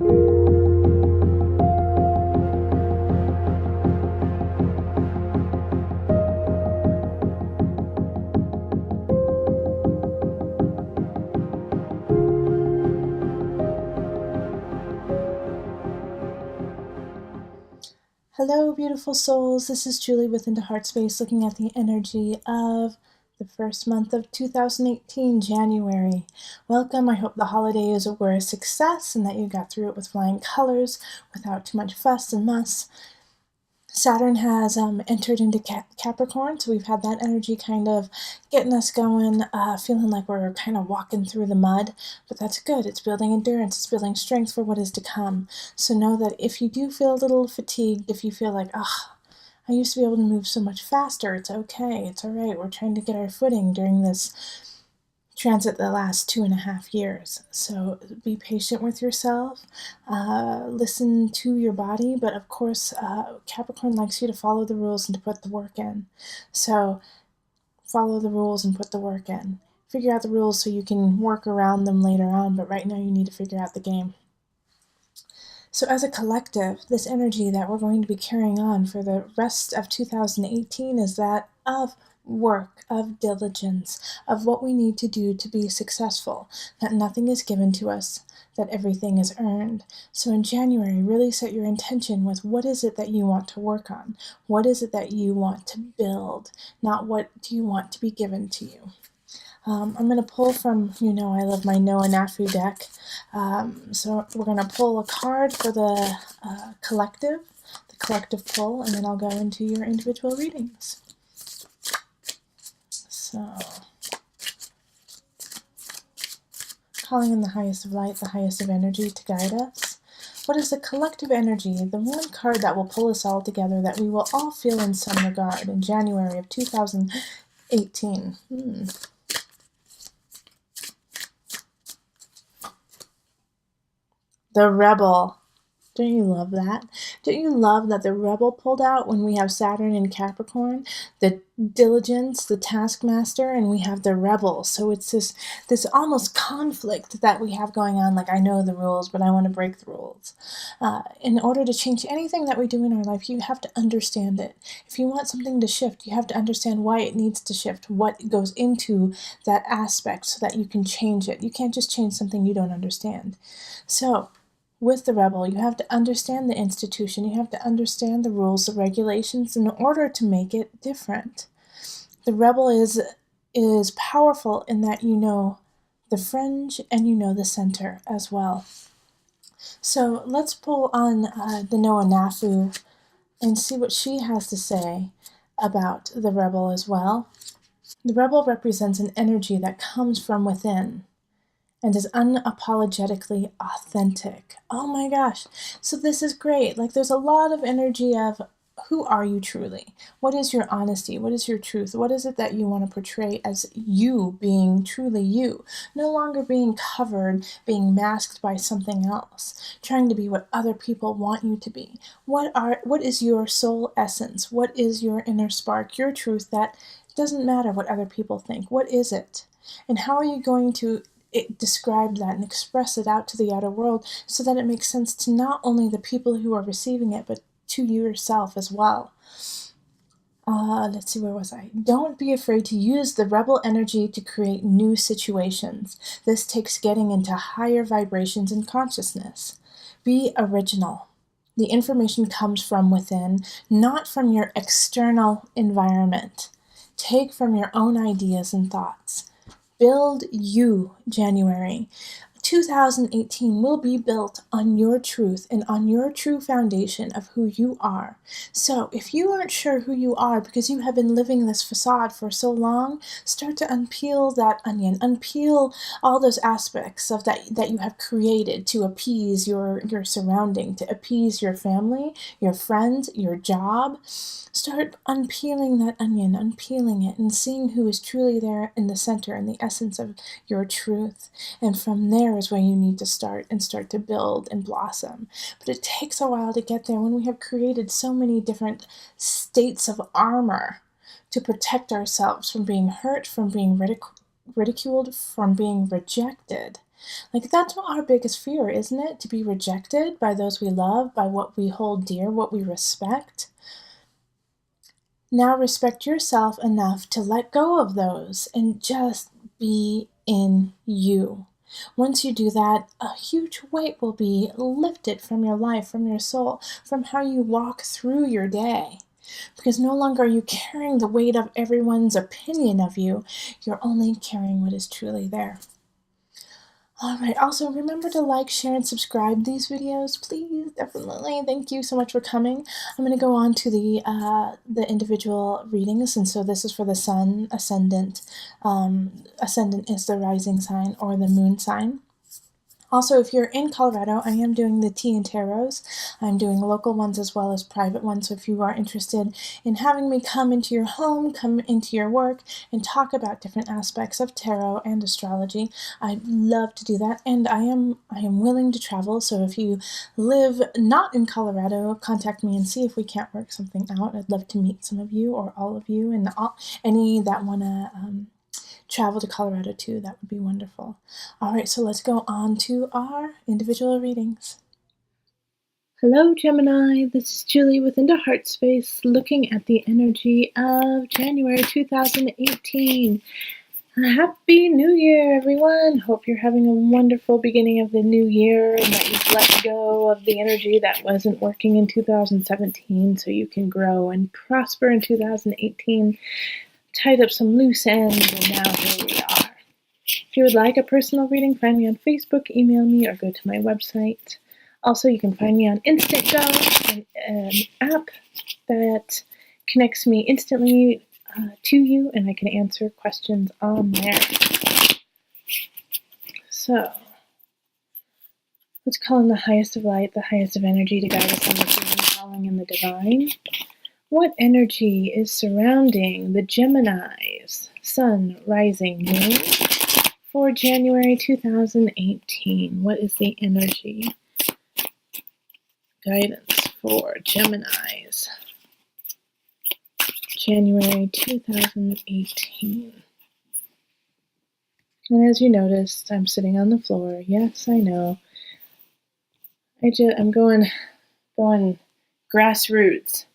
Hello, beautiful souls. This is Julie with Heartspace, looking at the energy of the first month of 2018, January. Welcome. I hope the holidays were a success and that you got through it with flying colors without too much fuss and muss. Saturn has entered into Capricorn, so we've had that energy kind of getting us going, feeling like we're kind of walking through the mud, but that's good. It's building endurance. It's building strength for what is to come. So know that if you do feel a little fatigued, if you feel like, I used to be able to move so much faster, it's okay. It's all right. We're trying to get our footing during this transit the last 2.5 years. So be patient with yourself, listen to your body, but of course Capricorn likes you to follow the rules and to put the work in. So follow the rules and put the work in. Figure out the rules so you can work around them later on, but right now you need to figure out the game. So as a collective, this energy that we're going to be carrying on for the rest of 2018 is that of work, of diligence, of what we need to do to be successful, that nothing is given to us, that everything is earned. So in January, really set your intention with what is it that you want to work on? What is it that you want to build? Not what do you want to be given to you? I'm going to pull from, I love my Knafo deck. So we're going to pull a card for the collective pull, and then I'll go into your individual readings. So, calling in the highest of light, the highest of energy to guide us. What is the collective energy, the one card that will pull us all together, that we will all feel in some regard in January of 2018? The Rebel. Don't you love that? Don't you love that the Rebel pulled out when we have Saturn in Capricorn, the Diligence, the Taskmaster, and we have the Rebel. So it's this almost conflict that we have going on, like I know the rules, but I want to break the rules. In order to change anything that we do in our life, you have to understand it. If you want something to shift, you have to understand why it needs to shift, what goes into that aspect so that you can change it. You can't just change something you don't understand. So, with the Rebel, you have to understand the institution, you have to understand the rules, the regulations in order to make it different. The Rebel is powerful in that you know the fringe and you know the center as well. So let's pull on the Knafo and see what she has to say about the Rebel as well. The Rebel represents an energy that comes from within and is unapologetically authentic. Oh my gosh. So this is great. Like there's a lot of energy of who are you truly? What is your honesty? What is your truth? What is it that you want to portray as you being truly you? No longer being covered, being masked by something else, trying to be what other people want you to be. What is your soul essence? What is your inner spark, your truth that doesn't matter what other people think? What is it? And how are you going to describe that and express it out to the outer world so that it makes sense to not only the people who are receiving it, but to yourself as well? Let's see, where was I? Don't be afraid to use the Rebel energy to create new situations. This takes getting into higher vibrations in consciousness. Be original. The information comes from within, not from your external environment. Take from your own ideas and thoughts. Build you, January. 2018 will be built on your truth and on your true foundation of who you are. So if you aren't sure who you are because you have been living this facade for so long, start to unpeel that onion, unpeel all those aspects of that you have created to appease your surrounding, to appease your family, your friends, your job. Start unpeeling that onion, unpeeling it, and seeing who is truly there in the center and the essence of your truth. And from there is where you need to start to build and blossom. But it takes a while to get there when we have created so many different states of armor to protect ourselves from being hurt, from being ridiculed, from being rejected. Like, that's our biggest fear, isn't it? To be rejected by those we love, by what we hold dear, what we respect. Now respect yourself enough to let go of those and just be in you. Once you do that, a huge weight will be lifted from your life, from your soul, from how you walk through your day. Because no longer are you carrying the weight of everyone's opinion of you, you're only carrying what is truly there. Alright, also remember to like, share, and subscribe these videos, please, definitely. Thank you so much for coming. I'm going to go on to the individual readings, and so this is for the Sun, Ascendant. Ascendant is the rising sign or the moon sign. Also, if you're in Colorado, I am doing the tea and tarots. I'm doing local ones as well as private ones. So if you are interested in having me come into your home, come into your work, and talk about different aspects of tarot and astrology, I'd love to do that. And I am willing to travel. So if you live not in Colorado, contact me and see if we can't work something out. I'd love to meet some of you or all of you, and any that want to travel to Colorado too. That would be wonderful. All right, so let's go on to our individual readings. Hello, Gemini. This is Julie with Heartspace, looking at the energy of January 2018. Happy New Year, everyone. Hope you're having a wonderful beginning of the new year and that you've let go of the energy that wasn't working in 2017 so you can grow and prosper in 2018. Tied up some loose ends, and now here we are. If you would like a personal reading, find me on Facebook, email me, or go to my website. Also, you can find me on Instant Go, an app that connects me instantly to you, and I can answer questions on there. So, let's call in the highest of light, the highest of energy to guide us on the healing, calling in the divine. What energy is surrounding the Gemini's Sun, Rising, Moon for January 2018? What is the energy guidance for Gemini's January 2018? And as you noticed, I'm sitting on the floor. Yes, I know. I'm going grassroots.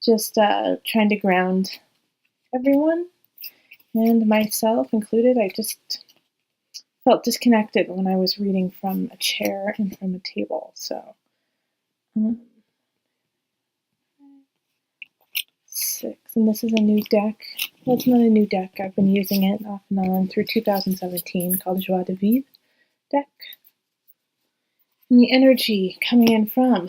Just trying to ground everyone, and myself included. I just felt disconnected when I was reading from a chair and from a table. So, 6, and this is a new deck. Well, it's not a new deck. I've been using it off and on through 2017, called Joie Vivre deck. And the energy coming in from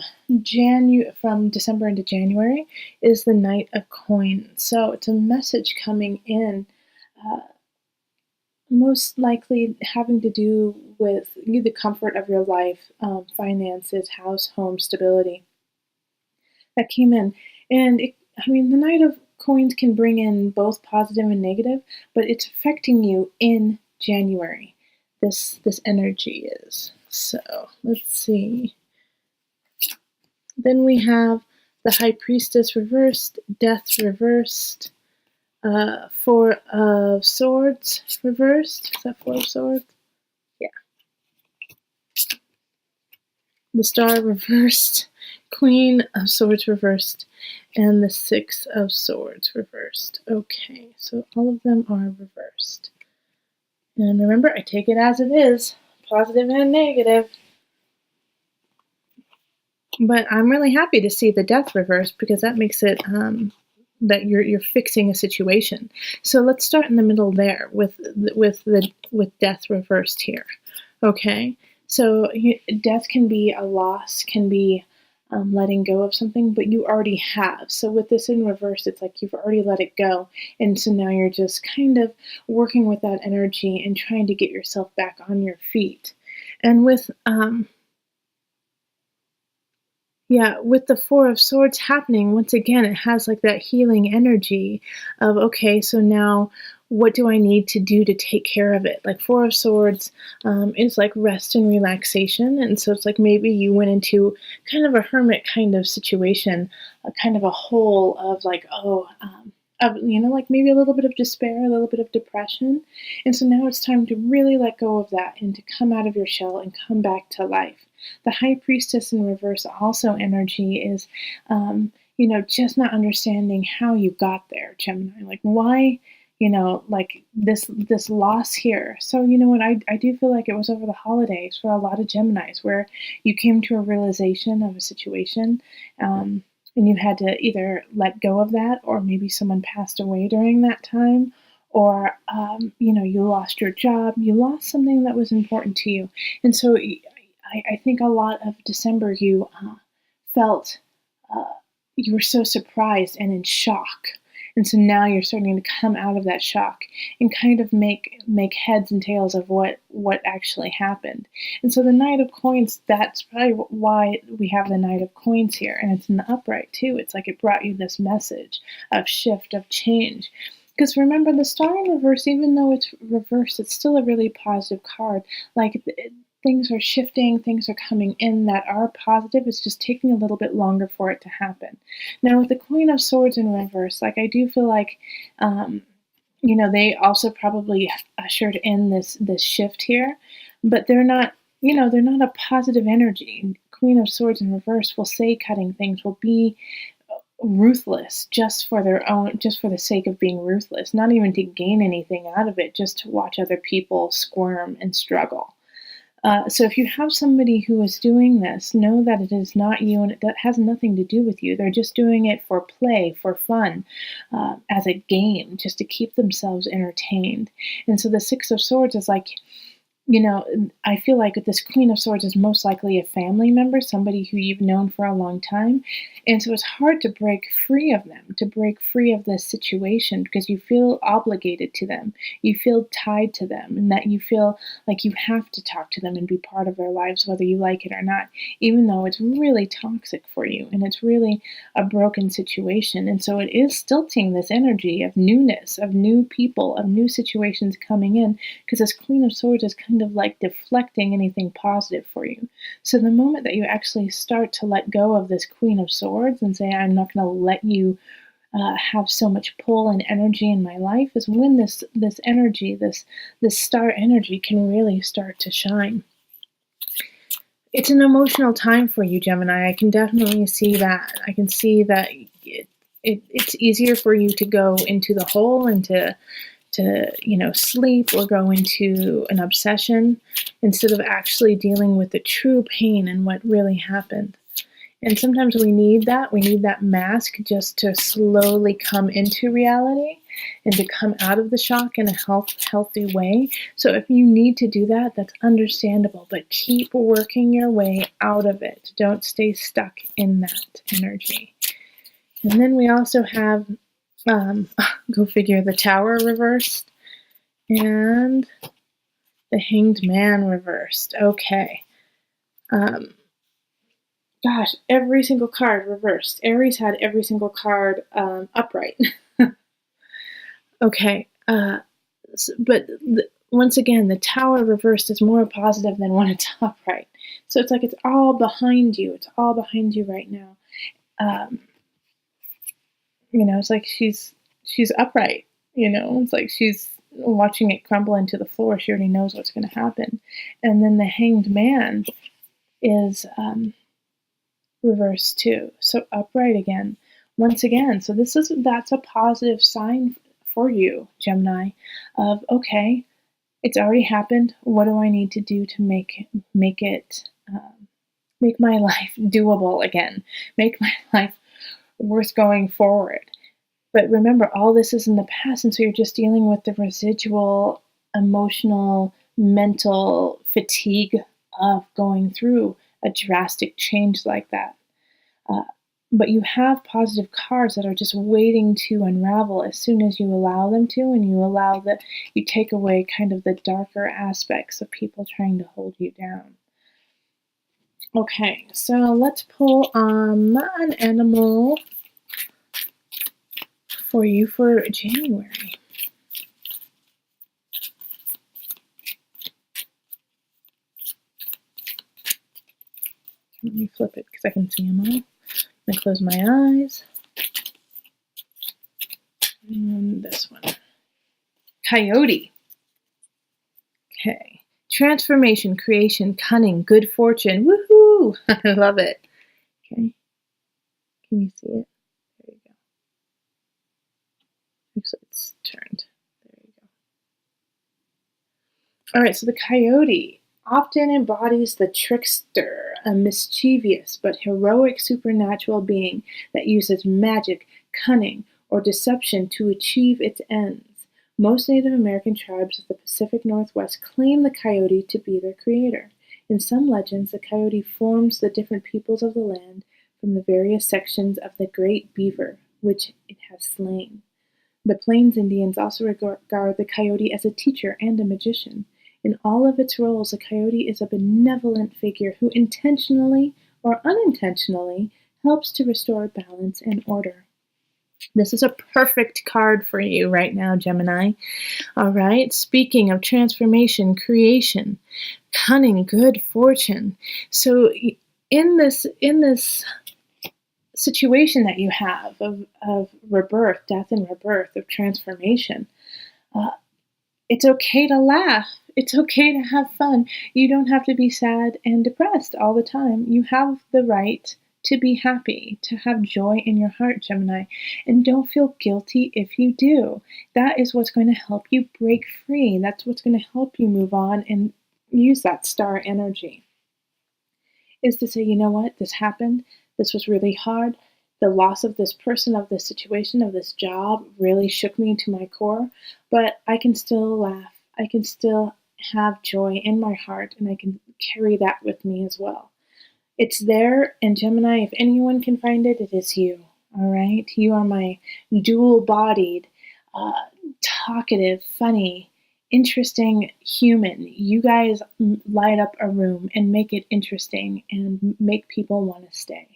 December into January is the Knight of Coins. So it's a message coming in, most likely having to do with the comfort of your life, finances, house, home, stability. That came in. And the Knight of Coins can bring in both positive and negative, but it's affecting you in January. This energy is. So, let's see. Then we have the High Priestess reversed, Death reversed, 4 of Swords reversed. Is that 4 of Swords? Yeah. The Star reversed, Queen of Swords reversed, and the 6 of Swords reversed. Okay, so all of them are reversed. And remember, I take it as it is. Positive and negative. But I'm really happy to see the Death reversed because that makes it that you're fixing a situation. So let's start in the middle there with Death reversed here. Okay, so death can be a loss, can be letting go of something, but you already have. So with this in reverse, it's like you've already let it go, and so now you're just kind of working with that energy and trying to get yourself back on your feet. And with with the 4 of Swords happening, once again, it has like that healing energy of, okay, so now what do I need to do to take care of it? Like 4 of Swords is like rest and relaxation. And so it's like maybe you went into kind of a hermit kind of situation, a kind of a hole of like, of, like maybe a little bit of despair, a little bit of depression. And so now it's time to really let go of that and to come out of your shell and come back to life. The High Priestess in reverse also energy is, just not understanding how you got there, Gemini. Like why, like this loss here. So you know what, I do feel like it was over the holidays for a lot of Geminis where you came to a realization of a situation, and you had to either let go of that, or maybe someone passed away during that time, or you lost your job, you lost something that was important to you. And so I think a lot of December you felt you were so surprised and in shock. And so now you're starting to come out of that shock and kind of make heads and tails of what actually happened. And so the Knight of Coins, that's probably why we have the Knight of Coins here. And it's in the upright too. It's like it brought you this message of shift, of change. Because remember, the Star in reverse, even though it's reversed, it's still a really positive card. Like things are shifting, things are coming in that are positive. It's just taking a little bit longer for it to happen. Now, with the Queen of Swords in reverse, like I do feel like, they also probably ushered in this shift here, but they're not, they're not a positive energy. Queen of Swords in reverse will say cutting things, will be ruthless just for the sake of being ruthless, not even to gain anything out of it, just to watch other people squirm and struggle. So if you have somebody who is doing this, know that it is not you and it has nothing to do with you. They're just doing it for play, for fun, as a game, just to keep themselves entertained. And so the Six of Swords is like, I feel like this Queen of Swords is most likely a family member, somebody who you've known for a long time. And so it's hard to break free of them, to break free of this situation, because you feel obligated to them. You feel tied to them, and that you feel like you have to talk to them and be part of their lives, whether you like it or not, even though it's really toxic for you and it's really a broken situation. And so it is stilting this energy of newness, of new people, of new situations coming in, because this Queen of Swords is kind of like deflecting anything positive for you. So the moment that you actually start to let go of this Queen of Swords and say, I'm not going to let you have so much pull and energy in my life, is when this energy, this star energy can really start to shine. It's an emotional time for you, Gemini. I can definitely see that. I can see that it's easier for you to go into the hole and to sleep or go into an obsession instead of actually dealing with the true pain and what really happened. And sometimes we need that. We need that mask just to slowly come into reality and to come out of the shock in a healthy way. So if you need to do that, that's understandable, but keep working your way out of it. Don't stay stuck in that energy. And then we also have, go figure, the Tower reversed and the Hanged Man reversed. Okay. Gosh, every single card reversed. Aries had every single card upright. Okay. Once again, the Tower reversed is more positive than when it's upright. So it's like it's all behind you. It's all behind you right now. It's like she's upright. It's like she's watching it crumble into the floor. She already knows what's going to happen. And then the Hanged Man is reversed too. So upright again, once again. So that's a positive sign for you, Gemini, of, okay, it's already happened. What do I need to do to make my life doable again? Make my life worth going forward. But remember, all this is in the past, and so you're just dealing with the residual emotional, mental fatigue of going through a drastic change like that. But you have positive cards that are just waiting to unravel as soon as you allow them to, and you take away kind of the darker aspects of people trying to hold you down. Okay, so let's pull an animal for you for January. Let me flip it because I can see them all. I'm going to close my eyes. this one. Coyote. Okay. Transformation, creation, cunning, good fortune. Woohoo! I love it. Okay. Can you see it? There you go. Actually, it's turned. There you go. All right, so the coyote often embodies the trickster, a mischievous but heroic supernatural being that uses magic, cunning, or deception to achieve its ends. Most Native American tribes of the Pacific Northwest claim the coyote to be their creator. In some legends, the coyote forms the different peoples of the land from the various sections of the great beaver, which it has slain. The Plains Indians also regard the coyote as a teacher and a magician. In all of its roles, the coyote is a benevolent figure who intentionally or unintentionally helps to restore balance and order. This is a perfect card for you right now, Gemini. All right, speaking of transformation, creation, cunning, good fortune. So in this situation that you have of rebirth, death and rebirth, of transformation, it's okay to laugh. It's okay to have fun. You don't have to be sad and depressed all the time. You have the right to be happy, to have joy in your heart, Gemini. And don't feel guilty if you do. That is what's going to help you break free. That's what's going to help you move on and use that star energy. Is to say, you know what, this happened. This was really hard. The loss of this person, of this situation, of this job really shook me to my core. But I can still laugh. I can still have joy in my heart, and I can carry that with me as well. It's there, and Gemini, if anyone can find it, it is you. All right? You are my dual-bodied, talkative, funny, interesting human. You guys light up a room and make it interesting and make people want to stay.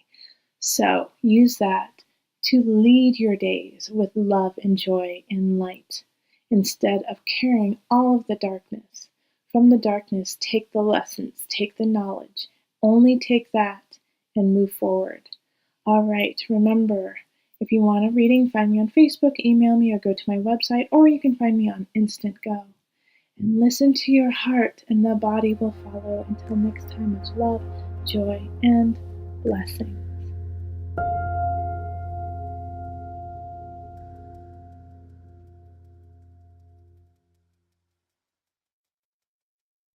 So use that to lead your days with love and joy and light, instead of carrying all of the darkness. From the darkness, take the lessons, take the knowledge. Only take that and move forward. All right, remember, if you want a reading, find me on Facebook, email me, or go to my website, or you can find me on Instant Go. And listen to your heart, and the body will follow. Until next time, much love, joy, and blessing.